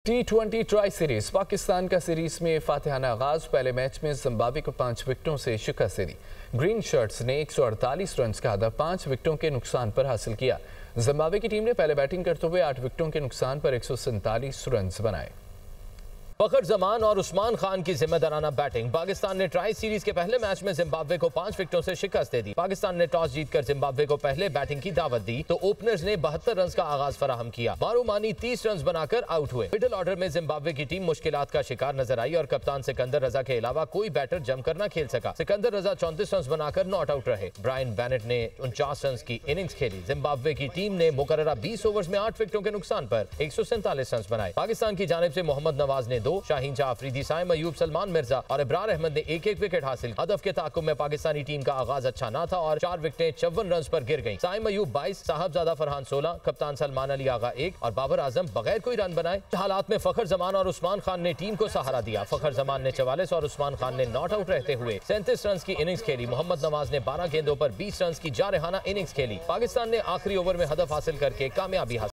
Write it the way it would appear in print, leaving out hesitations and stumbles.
T20 tri series Pakistan का series में फातिहाना आगाज। पहले मैच में जिम्बाब्वे को 5 विकेटों से शिकस्त दी। ग्रीन शर्ट्स ने 148 रन का हदफ 5 विकेटों के नुकसान पर हासिल किया। जिम्बाब्वे की टीम ने पहले बैटिंग करते हुए 8 विकेटों के नुकसान पर 147 रन बनाए। फखर जमान और उस्मान खान की जिम्मेदाराना बैटिंग। पाकिस्तान ने ट्राई सीरीज के पहले मैच में जिम्बाब्वे को 5 विकेटों से शिकस्त दे दी। पाकिस्तान ने टॉस जीतकर जिम्बाब्वे को पहले बैटिंग की दावत दी तो ओपनर्स ने 72 रन का आगाज फराहम किया। मारूमानी 30 रन बनाकर आउट हुए। मिडिल ऑर्डर में जिम्बाब्वे की टीम मुश्किलात का शिकार नजर आई और कप्तान सिकंदर रजा के अलावा कोई बैटर जमकर न खेल सका। सिकंदर रजा 34 रन बनाकर नॉट आउट रहे। ब्रायन बेनेट ने 49 रन की इनिंग्स खेली। जिम्बाब्वे की टीम ने मुकर्ररा 20 ओवर्स में 8 विकेटों के नुकसान पर 147 रन बनाए। पाकिस्तान की जानिब से मोहम्मद नवाज ने 2, शाहीन शाह अफरीदी, साइम अयूब, सलमान मिर्जा और इब्रार अहमद ने एक विकेट हासिल। हदफ के ताकुब में पाकिस्तानी टीम का आगाज अच्छा न था और 4 विकेटें 54 रन पर गिर गईं। साइम अयूब 22, साहबजादा फरहान 16, कप्तान सलमान अली आगा 1 और बाबर आजम बगैर कोई रन बनाए। हालात में फखर जमान और उस्मान खान ने टीम को सहारा दिया। फखर जमान ने 44 और उस्मान खान ने नॉट आउट रहते हुए 37 रन की इनिंग्स खेली। मोहम्मद नवाज ने 12 गेंदों पर 20 रन की जारहाना इनिंग्स खेली। पाकिस्तान ने आखिरी ओवर में हदफ हासिल करके कामयाबी हासिल